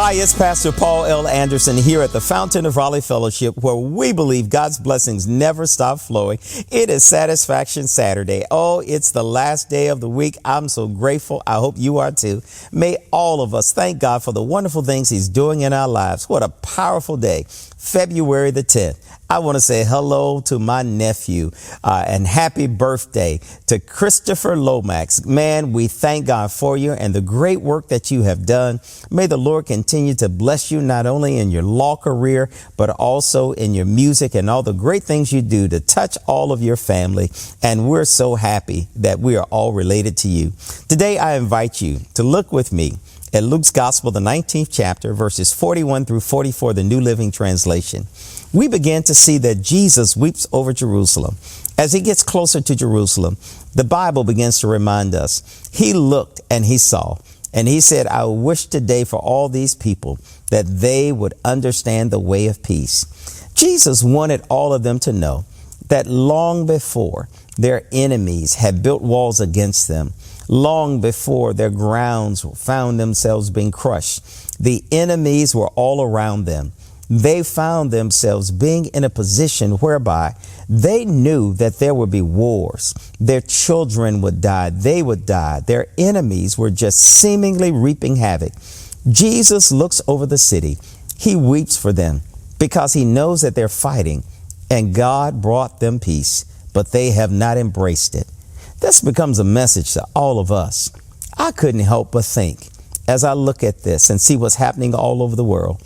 Hi, it's Pastor Paul L. Anderson here at the Fountain of Raleigh Fellowship, where we believe God's blessings never stop flowing. It is Satisfaction Saturday. Oh, it's the last day of the week. I'm so grateful. I hope you are too. May all of us thank God for the wonderful things He's doing in our lives. What a powerful day. February the 10th. I want to say hello to my nephew and happy birthday to Christopher Lomax. Man, we thank God for you and the great work that you have done. May the Lord continue to bless you not only in your law career, but also in your music and all the great things you do to touch all of your family. And we're so happy that we are all related to you. Today, I invite you to look with me at Luke's Gospel, the 19th chapter, verses 41 through 44, the New Living Translation. We begin to see that Jesus weeps over Jerusalem. As he gets closer to Jerusalem, the Bible begins to remind us, he looked and he saw, and he said, I wish today for all these people that they would understand the way of peace. Jesus wanted all of them to know that long before their enemies had built walls against them, long before their grounds found themselves being crushed, the enemies were all around them. They found themselves being in a position whereby they knew that there would be wars. Their children would die. They would die. Their enemies were just seemingly reaping havoc. Jesus looks over the city. He weeps for them because he knows that they're fighting, and God brought them peace, but they have not embraced it. This becomes a message to all of us. I couldn't help but think, as I look at this and see what's happening all over the world,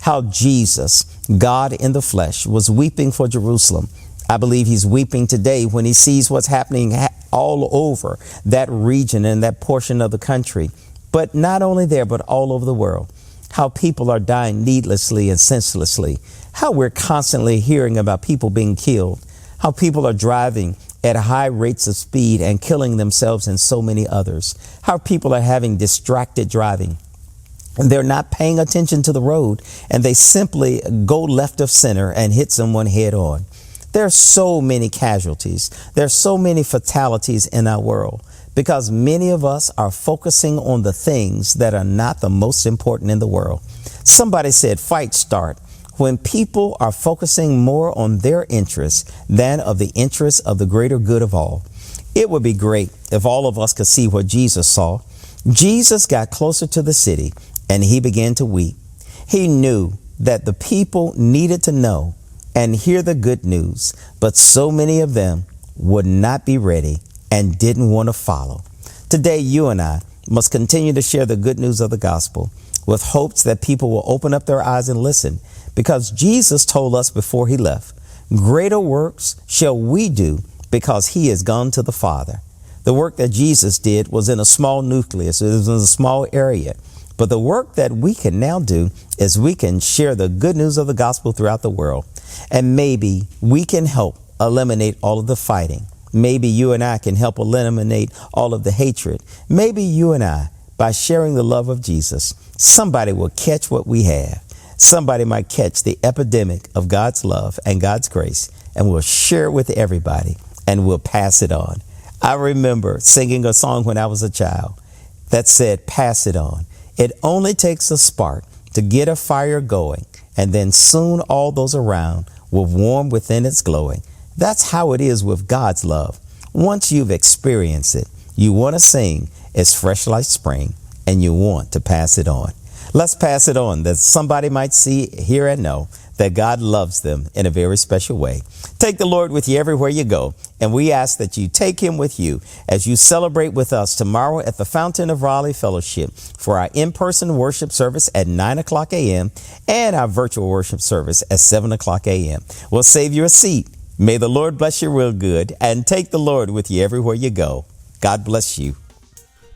how Jesus, God in the flesh, was weeping for Jerusalem. I believe he's weeping today when he sees what's happening all over that region and that portion of the country. But not only there, but all over the world. How people are dying needlessly and senselessly. How we're constantly hearing about people being killed. How people are driving at high rates of speed and killing themselves and so many others. How people are having distracted driving. They're not paying attention to the road, and they simply go left of center and hit someone head on. There are so many casualties. There are so many fatalities in our world because many of us are focusing on the things that are not the most important in the world. Somebody said fights start when people are focusing more on their interests than of the interests of the greater good of all. It would be great if all of us could see what Jesus saw. Jesus got closer to the city and he began to weep. He knew that the people needed to know and hear the good news, but so many of them would not be ready and didn't want to follow. Today, you and I must continue to share the good news of the gospel with hopes that people will open up their eyes and listen, because Jesus told us before he left, greater works shall we do because he has gone to the Father. The work that Jesus did was in a small nucleus. It was in a small area. But the work that we can now do is we can share the good news of the gospel throughout the world. And maybe we can help eliminate all of the fighting. Maybe you and I can help eliminate all of the hatred. Maybe you and I, by sharing the love of Jesus, somebody will catch what we have. Somebody might catch the epidemic of God's love and God's grace, and we'll share it with everybody and we'll pass it on. I remember singing a song when I was a child that said, pass it on. It only takes a spark to get a fire going, and then soon all those around will warm within its glowing. That's how it is with God's love. Once you've experienced it, you want to sing, it's fresh like spring, and you want to pass it on. Let's pass it on that somebody might see, hear, and know that God loves them in a very special way. Take the Lord with you everywhere you go, and we ask that you take him with you as you celebrate with us tomorrow at the Fountain of Raleigh Fellowship for our in-person worship service at 9 o'clock a.m. and our virtual worship service at 7 o'clock a.m. We'll save you a seat. May the Lord bless you real good, and take the Lord with you everywhere you go. God bless you.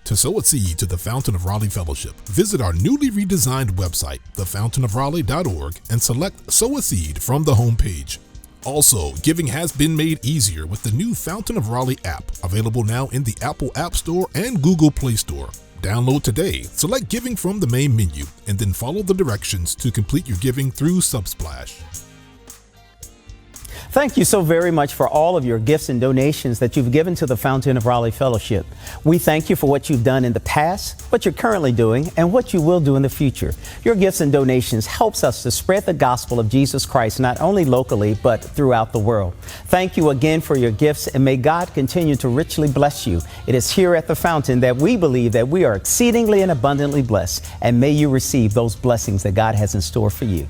To sow a seed to the Fountain of Raleigh Fellowship, visit our newly redesigned website, thefountainofraleigh.org, and select Sow a Seed from the homepage. Also, giving has been made easier with the new Fountain of Raleigh app, available now in the Apple App Store and Google Play Store. Download today, select Giving from the main menu, and then follow the directions to complete your giving through Subsplash. Thank you so very much for all of your gifts and donations that you've given to the Fountain of Raleigh Fellowship. We thank you for what you've done in the past, what you're currently doing, and what you will do in the future. Your gifts and donations helps us to spread the gospel of Jesus Christ, not only locally, but throughout the world. Thank you again for your gifts, and may God continue to richly bless you. It is here at the Fountain that we believe that we are exceedingly and abundantly blessed, and may you receive those blessings that God has in store for you.